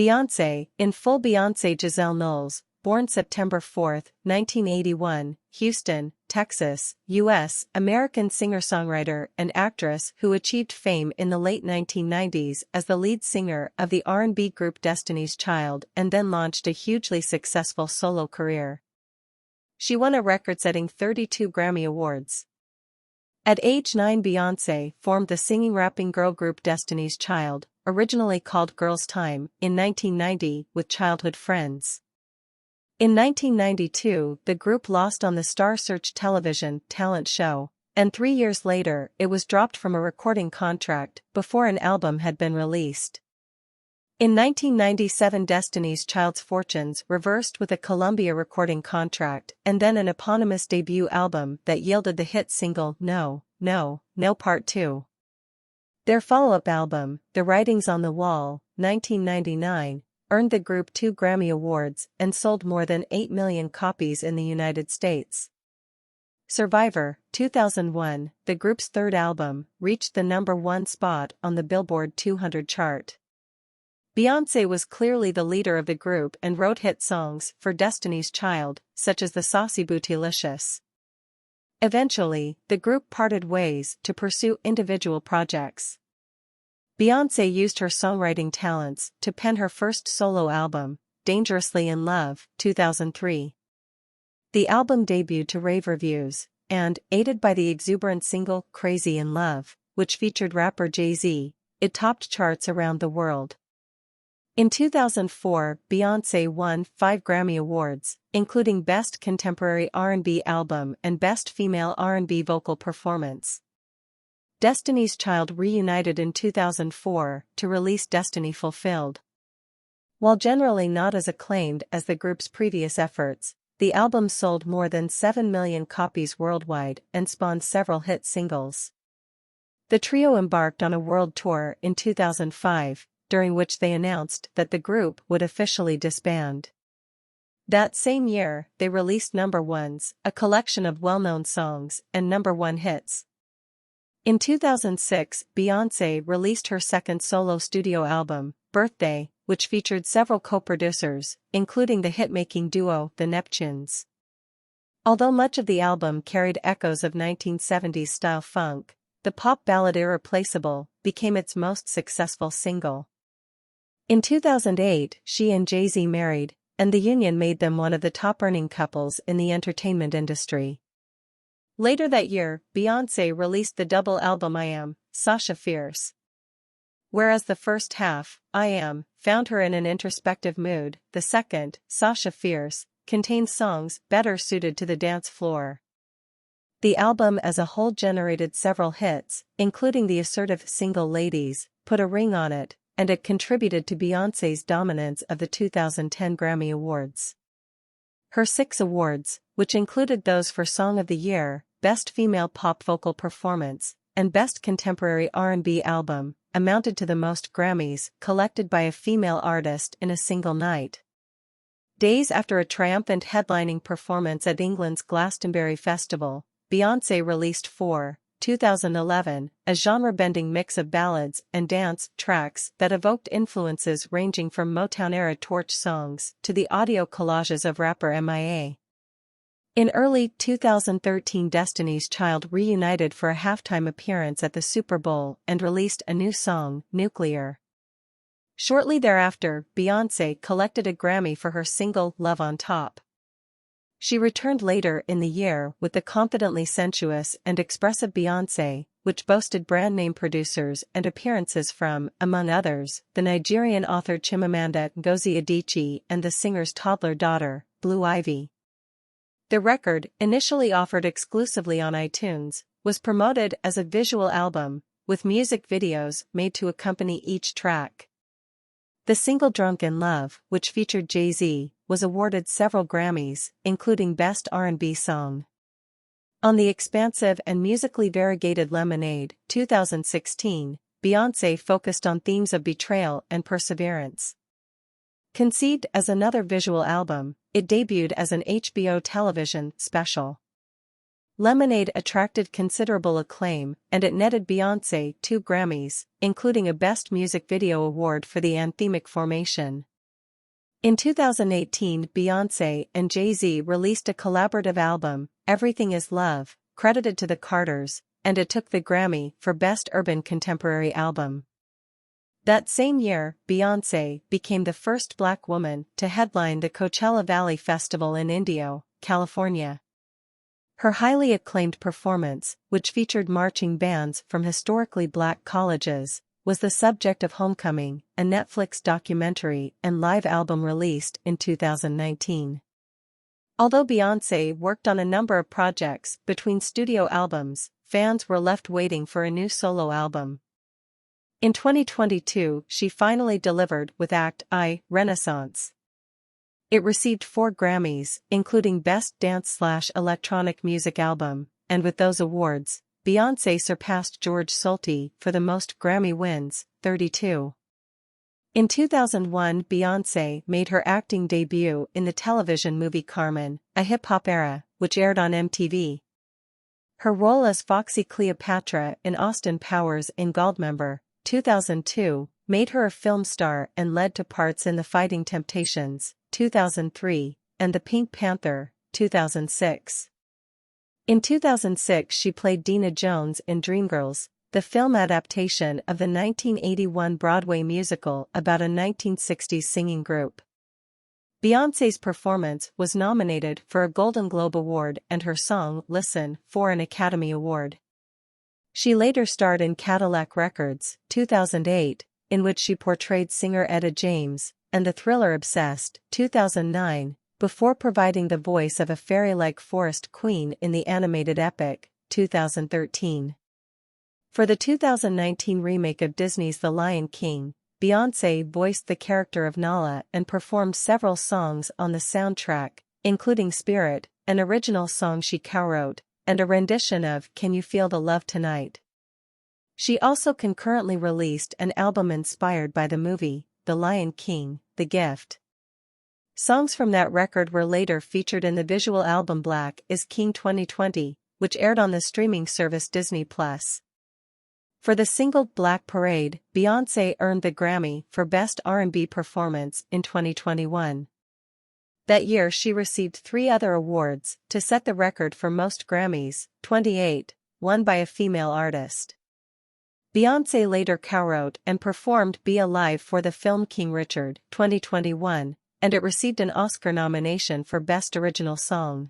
Beyonce, in full. Beyonce Giselle Knowles, born September 4, 1981, Houston, Texas, U.S., American singer-songwriter and actress who achieved fame in the late 1990s as the lead singer of the R&B group Destiny's Child and then launched a hugely successful solo career. She won a record-setting 32 Grammy Awards. At age 9, Beyonce formed the singing-rapping girl group Destiny's Child, originally called Girls' Tyme, in 1990 with childhood friends. In 1992, the group lost on the Star Search television talent show, and 3 years later it was dropped from a recording contract before an album had been released. In 1997, Destiny's Child's fortunes reversed with a Columbia recording contract and then an eponymous debut album that yielded the hit single No, No, No Part 2. Their follow-up album, The Writings on the Wall, 1999, earned the group 2 Grammy Awards and sold more than 8 million copies in the United States. Survivor, 2001, the group's third album, reached the #1 spot on the Billboard 200 chart. Beyonce was clearly the leader of the group and wrote hit songs for Destiny's Child, such as the Saucy Bootylicious. Eventually, the group parted ways to pursue individual projects. Beyonce used her songwriting talents to pen her first solo album, Dangerously in Love, 2003. The album debuted to rave reviews, and, aided by the exuberant single Crazy in Love, which featured rapper Jay-Z, it topped charts around the world. In 2004, Beyonce won 5 Grammy Awards, including Best Contemporary R&B Album and Best Female R&B Vocal Performance. Destiny's Child reunited in 2004 to release Destiny Fulfilled. While generally not as acclaimed as the group's previous efforts, the album sold more than 7 million copies worldwide and spawned several hit singles. The trio embarked on a world tour in 2005, during which they announced that the group would officially disband. That same year, they released Number Ones, a collection of well-known songs and #1 hits. In 2006, Beyonce released her second solo studio album, Birthday, which featured several co-producers, including the hit-making duo The Neptunes. Although much of the album carried echoes of 1970s style funk, the pop ballad Irreplaceable became its most successful single. In 2008, she and Jay-Z married, and the union made them one of the top-earning couples in the entertainment industry. Later that year, Beyonce released the double album I Am, Sasha Fierce. Whereas the first half, I Am, found her in an introspective mood, the second, Sasha Fierce, contained songs better suited to the dance floor. The album as a whole generated several hits, including the assertive single Ladies, Put a Ring on It, and it contributed to Beyonce's dominance of the 2010 Grammy Awards. Her 6 awards, which included those for Song of the Year, Best Female Pop Vocal Performance, and Best Contemporary R&B Album, amounted to the most Grammys collected by a female artist in a single night. Days after a triumphant headlining performance at England's Glastonbury Festival, Beyonce released 2011, a genre-bending mix of ballads and dance tracks that evoked influences ranging from Motown-era torch songs to the audio collages of rapper MIA. In early 2013, Destiny's Child reunited for a halftime appearance at the Super Bowl and released a new song, Nuclear. Shortly thereafter, Beyonce collected a Grammy for her single Love on Top. She returned later in the year with the confidently sensuous and expressive Beyonce, which boasted brand-name producers and appearances from, among others, the Nigerian author Chimamanda Ngozi Adichie and the singer's toddler daughter, Blue Ivy. The record, initially offered exclusively on iTunes, was promoted as a visual album, with music videos made to accompany each track. The single Drunk in Love, which featured Jay-Z, was awarded several Grammys, including Best R&B Song. On the expansive and musically variegated Lemonade, 2016, Beyonce focused on themes of betrayal and perseverance. Conceived as another visual album, it debuted as an HBO television special. Lemonade attracted considerable acclaim, and it netted Beyonce 2 Grammys, including a Best Music Video award for the anthemic formation. In 2018, Beyonce and Jay-Z released a collaborative album, Everything Is Love, credited to the Carters, and it took the Grammy for Best Urban Contemporary Album. That same year, Beyonce became the first Black woman to headline the Coachella Valley Festival in Indio, California. Her highly acclaimed performance, which featured marching bands from historically Black colleges, was the subject of Homecoming, a Netflix documentary and live album released in 2019. Although Beyonce worked on a number of projects between studio albums, fans were left waiting for a new solo album. In 2022, she finally delivered with Act I, Renaissance. It received 4 Grammys, including Best Dance/Electronic Music Album, and with those awards, Beyonce surpassed George Solti for the most Grammy wins, 32. In 2001, Beyonce made her acting debut in the television movie Carmen, a hip-hop era, which aired on MTV. Her role as Foxy Cleopatra in Austin Powers in Goldmember, 2002, made her a film star and led to parts in The Fighting Temptations, 2003, and The Pink Panther, 2006. In 2006 she played Dina Jones in Dreamgirls, the film adaptation of the 1981 Broadway musical about a 1960s singing group. Beyoncé's performance was nominated for a Golden Globe Award and her song Listen for an Academy Award. She later starred in Cadillac Records, 2008, in which she portrayed singer Etta James, and the thriller Obsessed, 2009, before providing the voice of a fairy-like forest queen in the animated epic, 2013. For the 2019 remake of Disney's The Lion King, Beyoncé voiced the character of Nala and performed several songs on the soundtrack, including Spirit, an original song she co-wrote, and a rendition of Can You Feel the Love Tonight. She also concurrently released an album inspired by the movie, The Lion King, The Gift. Songs from that record were later featured in the visual album Black is King 2020, which aired on the streaming service Disney+. For the single Black Parade, Beyoncé earned the Grammy for Best R&B Performance in 2021. That year she received 3 other awards to set the record for most Grammys, 28, won by a female artist. Beyoncé later co-wrote and performed Be Alive for the film King Richard, 2021, and it received an Oscar nomination for Best Original Song.